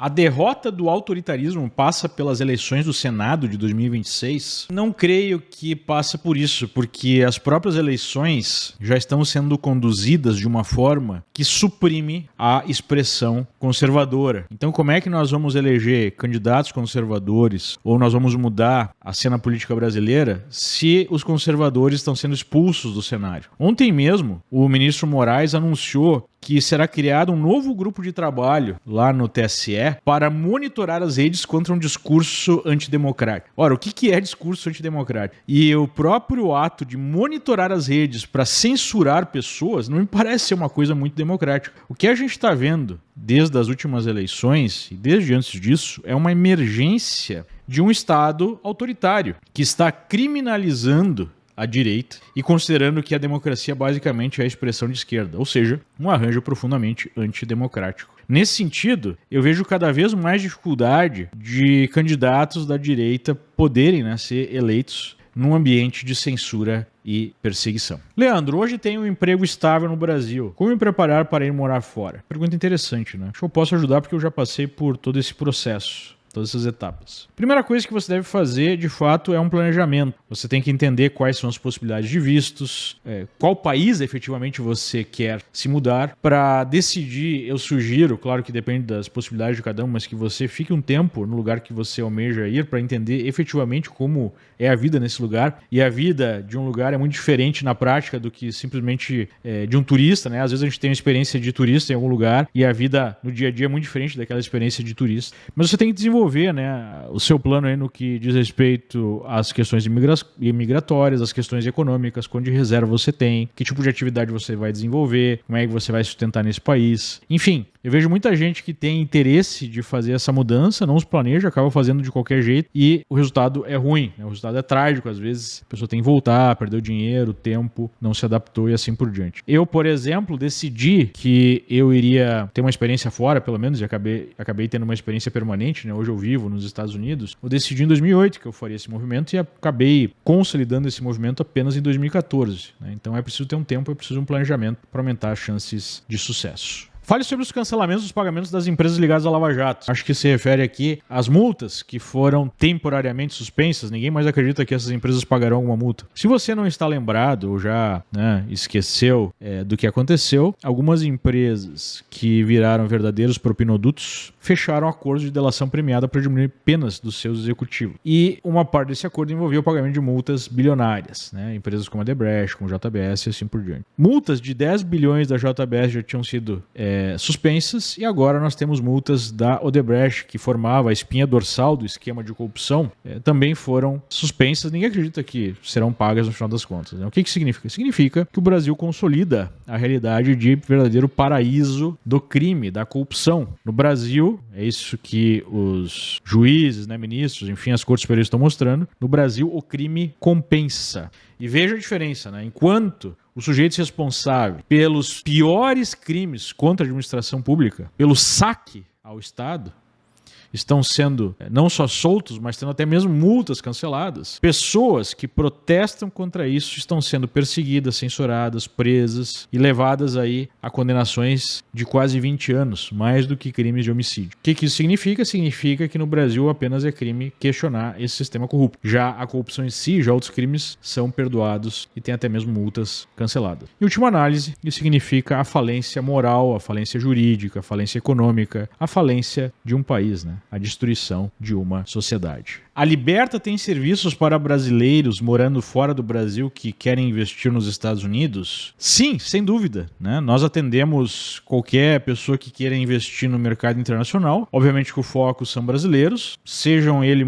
A derrota do autoritarismo passa pelas eleições do Senado de 2026? Não creio que passa por isso, porque as próprias eleições já estão sendo conduzidas de uma forma que suprime a expressão conservadora. Então, como é que nós vamos eleger candidatos conservadores ou nós vamos mudar a cena política brasileira se os conservadores estão sendo expulsos do cenário? Ontem mesmo, o ministro Moraes anunciou que será criado um novo grupo de trabalho lá no TSE para monitorar as redes contra um discurso antidemocrático. Ora, o que é discurso antidemocrático? E o próprio ato de monitorar as redes para censurar pessoas não me parece ser uma coisa muito democrática. O que a gente está vendo desde as últimas eleições e desde antes disso é uma emergência de um Estado autoritário que está criminalizando a direita e considerando que a democracia basicamente é a expressão de esquerda, ou seja, um arranjo profundamente antidemocrático. Nesse sentido, eu vejo cada vez mais dificuldade de candidatos da direita poderem, ser eleitos num ambiente de censura e perseguição. Leandro, hoje tenho um emprego estável no Brasil. Como me preparar para ir morar fora? Pergunta interessante, né? Acho que eu posso ajudar porque eu já passei por todo esse processo. Todas essas etapas. Primeira coisa que você deve fazer, de fato, é um planejamento. Você tem que entender quais são as possibilidades de vistos, qual país efetivamente você quer se mudar. Para decidir, eu sugiro, claro que depende das possibilidades de cada um, mas que você fique um tempo no lugar que você almeja ir para entender efetivamente como é a vida nesse lugar. E a vida de um lugar é muito diferente na prática do que simplesmente de um turista, né? Às vezes a gente tem uma experiência de turista em algum lugar e a vida no dia a dia é muito diferente daquela experiência de turista. Mas você tem que desenvolver o seu plano aí no que diz respeito às questões imigratórias, às questões econômicas, quanto de reserva você tem, que tipo de atividade você vai desenvolver, como é que você vai sustentar nesse país. Enfim, eu vejo muita gente que tem interesse de fazer essa mudança, não os planeja, acaba fazendo de qualquer jeito e o resultado é ruim, O resultado é trágico, às vezes a pessoa tem que voltar, perdeu dinheiro, tempo, não se adaptou e assim por diante. Eu, por exemplo, decidi que eu iria ter uma experiência fora, pelo menos, e acabei tendo uma experiência permanente, Hoje eu vivo nos Estados Unidos. Eu decidi em 2008 que eu faria esse movimento e acabei consolidando esse movimento apenas em 2014. Então é preciso ter um tempo, é preciso um planejamento para aumentar as chances de sucesso. Fale sobre os cancelamentos dos pagamentos das empresas ligadas à Lava Jato. Acho que se refere aqui às multas que foram temporariamente suspensas. Ninguém mais acredita que essas empresas pagarão alguma multa. Se você não está lembrado ou já esqueceu do que aconteceu, algumas empresas que viraram verdadeiros propinodutos fecharam acordos de delação premiada para diminuir penas dos seus executivos. E uma parte desse acordo envolvia o pagamento de multas bilionárias. Empresas como a Odebrecht, como a JBS e assim por diante. Multas de 10 bilhões da JBS já tinham sido suspensas e agora nós temos multas da Odebrecht, que formava a espinha dorsal do esquema de corrupção, também foram suspensas. Ninguém acredita que serão pagas no final das contas. O que significa? Significa que o Brasil consolida a realidade de verdadeiro paraíso do crime, da corrupção. No Brasil, é isso que os juízes, ministros, enfim, as cortes superiores estão mostrando, no Brasil o crime compensa. E veja a diferença, Enquanto os sujeitos responsáveis pelos piores crimes contra a administração pública, pelo saque ao Estado, estão sendo não só soltos, mas tendo até mesmo multas canceladas. Pessoas que protestam contra isso estão sendo perseguidas, censuradas, presas e levadas aí a condenações de quase 20 anos, mais do que crimes de homicídio. O que isso significa? Significa que no Brasil apenas é crime questionar esse sistema corrupto. Já a corrupção em si, já outros crimes são perdoados e tem até mesmo multas canceladas. Em última análise, isso significa a falência moral, a falência jurídica, a falência econômica, a falência de um país, a destruição de uma sociedade. A Liberta tem serviços para brasileiros morando fora do Brasil que querem investir nos Estados Unidos? Sim, sem dúvida. Nós atendemos qualquer pessoa que queira investir no mercado internacional. Obviamente que o foco são brasileiros, sejam eles,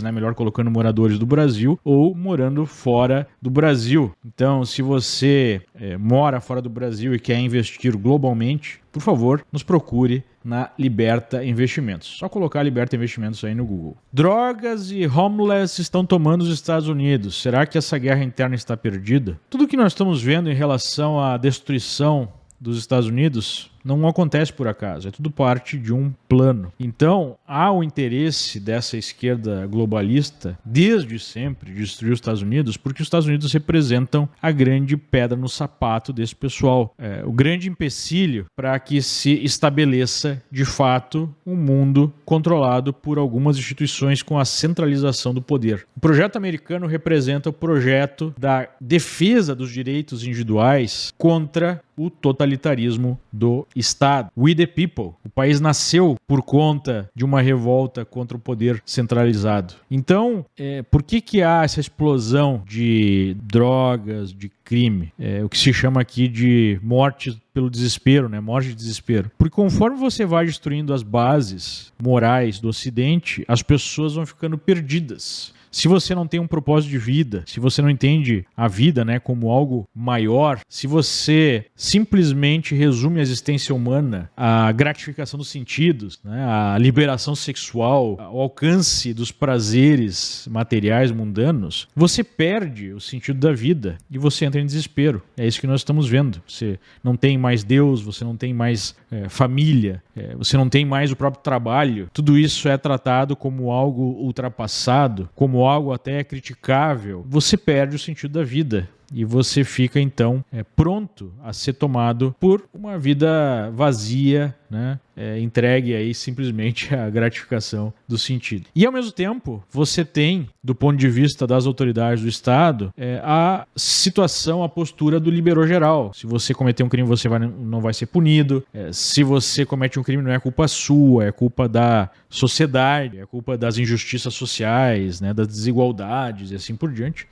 melhor colocando, moradores do Brasil ou morando fora do Brasil. Então, se você mora fora do Brasil e quer investir globalmente, por favor, nos procure na Liberta Investimentos. Só colocar Liberta Investimentos aí no Google. Drogas e homeless estão tomando os Estados Unidos. Será que essa guerra interna está perdida? Tudo que nós estamos vendo em relação à destruição dos Estados Unidos não acontece por acaso, é tudo parte de um plano. Então, há o interesse dessa esquerda globalista, desde sempre, de destruir os Estados Unidos, porque os Estados Unidos representam a grande pedra no sapato desse pessoal. O grande empecilho para que se estabeleça, de fato, um mundo controlado por algumas instituições com a centralização do poder. O projeto americano representa o projeto da defesa dos direitos individuais contra o totalitarismo do Estado. We the people. O país nasceu por conta de uma revolta contra o poder centralizado. Então, por que há essa explosão de drogas, de crime? O que se chama aqui de morte pelo desespero, né? Morte de desespero. Porque conforme você vai destruindo as bases morais do Ocidente, as pessoas vão ficando perdidas. Se você não tem um propósito de vida, se você não entende a vida, né, como algo maior, se você simplesmente resume a existência humana à gratificação dos sentidos, né, à liberação sexual, ao alcance dos prazeres materiais mundanos, você perde o sentido da vida e você entra em desespero. É isso que nós estamos vendo. Você não tem mais Deus, você não tem mais família, você não tem mais o próprio trabalho. Tudo isso é tratado como algo ultrapassado, como algo até criticável. Você perde o sentido da vida e você fica então pronto a ser tomado por uma vida vazia, né? Entregue aí simplesmente à gratificação do sentido. E ao mesmo tempo você tem, do ponto de vista das autoridades do Estado, a situação, a postura do liberou geral. Se você cometer um crime, você não vai ser punido. Se você comete um crime, não é culpa sua, é culpa da sociedade, é culpa das injustiças sociais, né? Das desigualdades e assim por diante.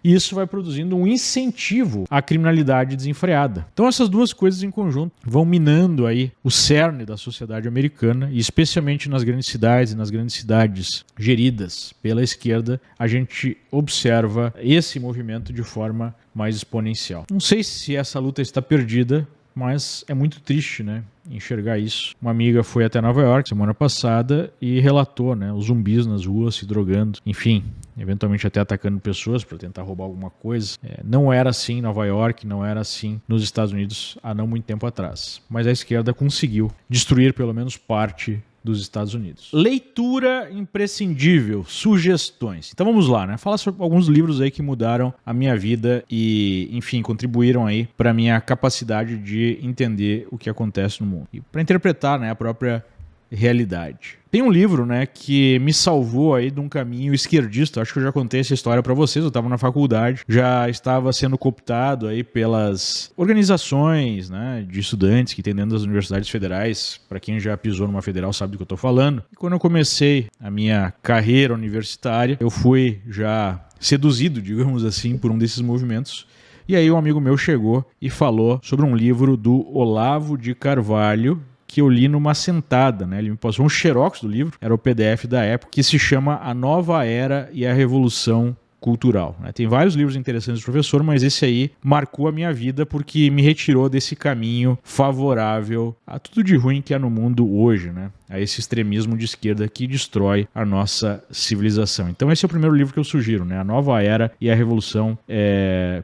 E isso vai produzindo um incentivo à criminalidade desenfreada. Então essas duas coisas em conjunto vão minando aí o cerne da sociedade americana, e especialmente nas grandes cidades e nas grandes cidades geridas pela esquerda, a gente observa esse movimento de forma mais exponencial. Não sei se essa luta está perdida, mas é muito triste, né, enxergar isso. Uma amiga foi até Nova York semana passada e relatou, né, os zumbis nas ruas se drogando, enfim, eventualmente até atacando pessoas para tentar roubar alguma coisa. Não era assim em Nova York, não era assim nos Estados Unidos há não muito tempo atrás. Mas a esquerda conseguiu destruir pelo menos parte dos Estados Unidos. Leitura imprescindível, sugestões. Então vamos lá, né? Fala sobre alguns livros aí que mudaram a minha vida e, enfim, contribuíram aí para a minha capacidade de entender o que acontece no mundo e para interpretar, né, a própria realidade. Tem um livro, né, que me salvou aí de um caminho esquerdista. Acho que eu já contei essa história para vocês. Eu estava na faculdade, já estava sendo cooptado aí pelas organizações, né, de estudantes que tem dentro das universidades federais. Para quem já pisou numa federal sabe do que eu estou falando. E quando eu comecei a minha carreira universitária, eu fui já seduzido, digamos assim, por um desses movimentos. E aí um amigo meu chegou e falou sobre um livro do Olavo de Carvalho, que eu li numa sentada, né? Ele me passou um xerox do livro, era o PDF da época, que se chama A Nova Era e a Revolução Cultural. Tem vários livros interessantes do professor, mas esse aí marcou a minha vida porque me retirou desse caminho favorável a tudo de ruim que há no mundo hoje, né? A esse extremismo de esquerda que destrói a nossa civilização. Então esse é o primeiro livro que eu sugiro, né? A Nova Era e a Revolução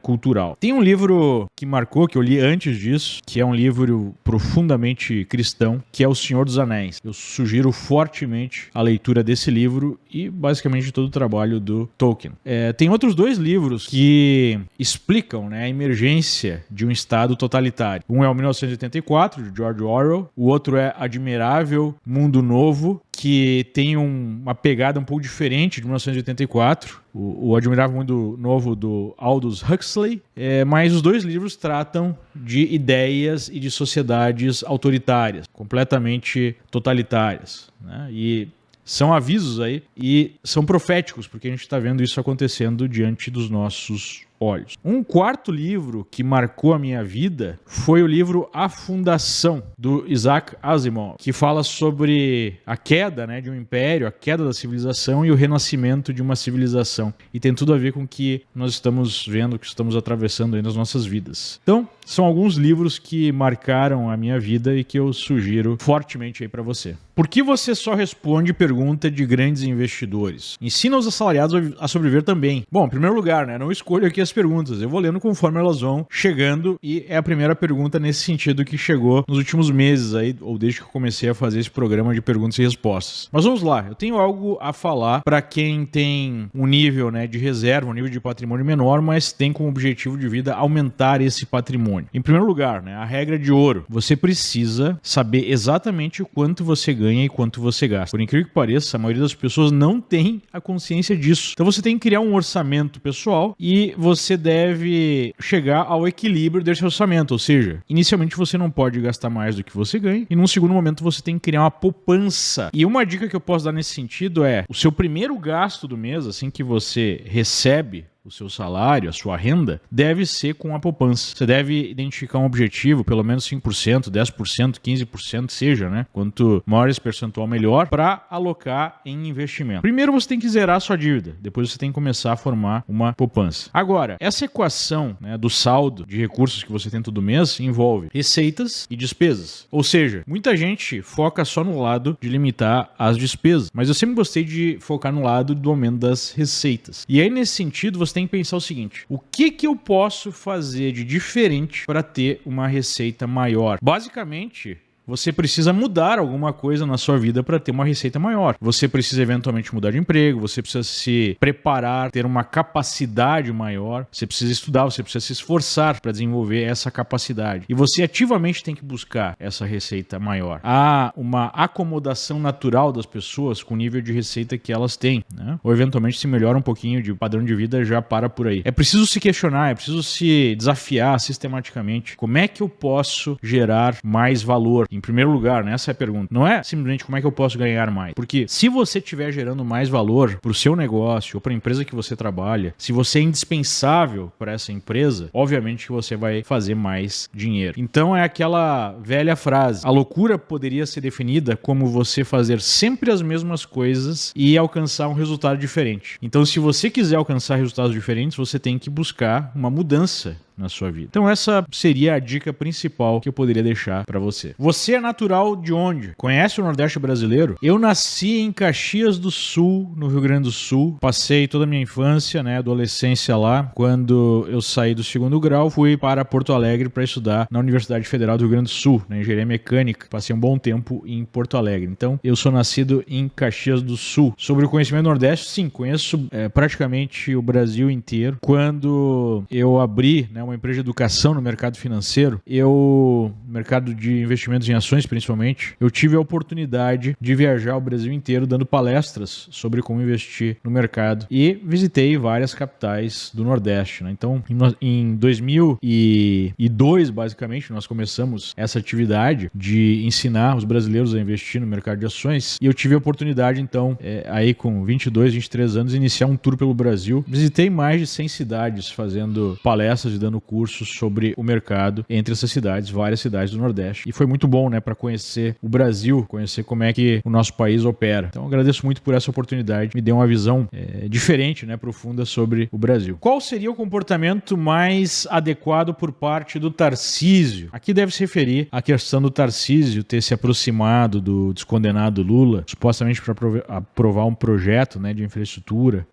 Cultural. Tem um livro que marcou, que eu li antes disso, que é um livro profundamente cristão, que é O Senhor dos Anéis. Eu sugiro fortemente a leitura desse livro e basicamente de todo o trabalho do Tolkien. Tem outros dois livros que explicam, né, a emergência de um Estado totalitário. Um é o 1984, de George Orwell. O outro é Admirável Mundo Novo, que tem uma pegada um pouco diferente de 1984. O Admirável Mundo Novo do Aldous Huxley. Mas os dois livros tratam de ideias e de sociedades autoritárias, completamente totalitárias, né? E são avisos aí e são proféticos, porque a gente está vendo isso acontecendo diante dos nossos olhos. Um quarto livro que marcou a minha vida foi o livro A Fundação, do Isaac Asimov, que fala sobre a queda, né, de um império, a queda da civilização e o renascimento de uma civilização. E tem tudo a ver com o que nós estamos vendo, que estamos atravessando aí nas nossas vidas. Então, são alguns livros que marcaram a minha vida e que eu sugiro fortemente aí para você. Por que você só responde pergunta de grandes investidores? Ensina os assalariados a sobreviver também. Bom, em primeiro lugar, né, não escolho aqui as perguntas. Eu vou lendo conforme elas vão chegando e é a primeira pergunta nesse sentido que chegou nos últimos meses aí, ou desde que eu comecei a fazer esse programa de perguntas e respostas. Mas vamos lá, eu tenho algo a falar para quem tem um nível, né, de reserva, um nível de patrimônio menor, mas tem como objetivo de vida aumentar esse patrimônio. Em primeiro lugar, né, a regra de ouro. Você precisa saber exatamente o quanto você ganha e quanto você gasta. Por incrível que pareça, a maioria das pessoas não tem a consciência disso. Então você tem que criar um orçamento pessoal e você deve chegar ao equilíbrio desse orçamento, ou seja, inicialmente você não pode gastar mais do que você ganha e num segundo momento você tem que criar uma poupança. E uma dica que eu posso dar nesse sentido é o seu primeiro gasto do mês, assim que você recebe o seu salário, a sua renda, deve ser com a poupança. Você deve identificar um objetivo, pelo menos 5%, 10%, 15%, seja, né? Quanto maior esse percentual, melhor, para alocar em investimento. Primeiro você tem que zerar a sua dívida, depois você tem que começar a formar uma poupança. Agora, essa equação, né, do saldo de recursos que você tem todo mês envolve receitas e despesas. Ou seja, muita gente foca só no lado de limitar as despesas, mas eu sempre gostei de focar no lado do aumento das receitas. E aí, nesse sentido, você tem que pensar o seguinte: o que eu posso fazer de diferente para ter uma receita maior? Basicamente, você precisa mudar alguma coisa na sua vida para ter uma receita maior. Você precisa eventualmente mudar de emprego, você precisa se preparar, ter uma capacidade maior, você precisa estudar, você precisa se esforçar para desenvolver essa capacidade. E você ativamente tem que buscar essa receita maior. Há uma acomodação natural das pessoas com o nível de receita que elas têm, né? Ou eventualmente se melhora um pouquinho de padrão de vida, já para por aí. É preciso se questionar, é preciso se desafiar sistematicamente. Como é que eu posso gerar mais valor? Em primeiro lugar, né? Essa é a pergunta. Não é simplesmente como é que eu posso ganhar mais. Porque se você estiver gerando mais valor para o seu negócio ou para a empresa que você trabalha, se você é indispensável para essa empresa, obviamente que você vai fazer mais dinheiro. Então é aquela velha frase: a loucura poderia ser definida como você fazer sempre as mesmas coisas e alcançar um resultado diferente. Então, se você quiser alcançar resultados diferentes, você tem que buscar uma mudança na sua vida. Então essa seria a dica principal que eu poderia deixar para você. Você é natural de onde? Conhece o Nordeste brasileiro? Eu nasci em Caxias do Sul, no Rio Grande do Sul. Passei toda a minha infância, né, adolescência lá. Quando eu saí do segundo grau, fui para Porto Alegre para estudar na Universidade Federal do Rio Grande do Sul, na engenharia mecânica. Passei um bom tempo em Porto Alegre. Então eu sou nascido em Caxias do Sul. Sobre o conhecimento do Nordeste, sim, conheço praticamente o Brasil inteiro. Quando eu abri, né, uma empresa de educação no mercado financeiro, no mercado de investimentos em ações principalmente, eu tive a oportunidade de viajar o Brasil inteiro dando palestras sobre como investir no mercado e visitei várias capitais do Nordeste, né? Então, em 2002, basicamente, nós começamos essa atividade de ensinar os brasileiros a investir no mercado de ações e eu tive a oportunidade, então, aí com 22, 23 anos, iniciar um tour pelo Brasil. Visitei mais de 100 cidades fazendo palestras e dando cursos sobre o mercado entre essas cidades, várias cidades do Nordeste. E foi muito bom, né, para conhecer o Brasil, conhecer como é que o nosso país opera. Então, agradeço muito por essa oportunidade. Me deu uma visão diferente, né, profunda sobre o Brasil. Qual seria o comportamento mais adequado por parte do Tarcísio? Aqui deve se referir à questão do Tarcísio ter se aproximado do descondenado Lula, supostamente para aprovar um projeto, né, de infraestrutura.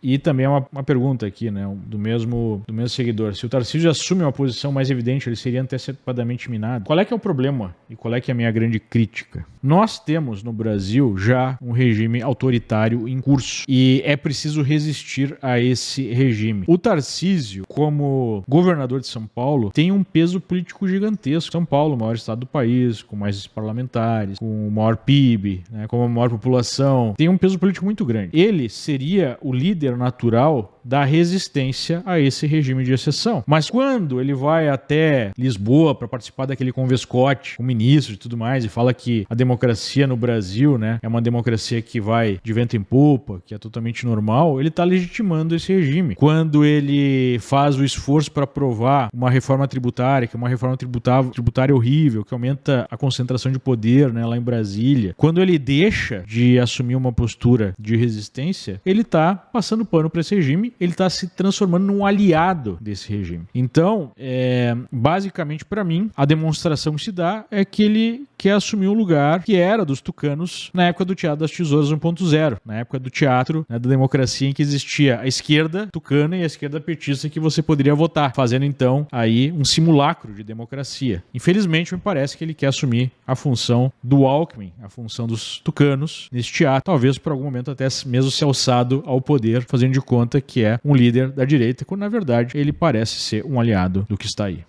E também uma pergunta aqui, né, do mesmo seguidor. Se o Tarcísio assume uma posição mais evidente, ele seria antecipadamente minado. Qual é que é o problema e qual é que é a minha grande crítica? Nós temos no Brasil já um regime autoritário em curso e é preciso resistir a esse regime. O Tarcísio, como governador de São Paulo, tem um peso político gigantesco. São Paulo, o maior estado do país, com mais parlamentares, com o maior PIB, né, com a maior população, tem um peso político muito grande. Ele seria o líder natural da resistência a esse regime de exceção. Mas quando ele vai até Lisboa para participar daquele convescote com ministros e tudo mais e fala que a democracia no Brasil, né, é uma democracia que vai de vento em popa, que é totalmente normal, ele está legitimando esse regime. Quando ele faz o esforço para aprovar uma reforma tributária, que é uma reforma tributária horrível, que aumenta a concentração de poder, né, lá em Brasília, quando ele deixa de assumir uma postura de resistência, ele está passando pano para esse regime, ele está se transformando num aliado desse regime. Então, basicamente para mim, a demonstração que se dá falar é que ele quer assumir um lugar que era dos tucanos na época do Teatro das Tesouras 1.0, na época do teatro, né, da democracia, em que existia a esquerda tucana e a esquerda petista que você poderia votar, fazendo então aí um simulacro de democracia. Infelizmente, me parece que ele quer assumir a função do Alckmin, a função dos tucanos nesse teatro, talvez por algum momento até mesmo se alçado ao poder, fazendo de conta que é um líder da direita, quando na verdade ele parece ser um aliado do que está aí.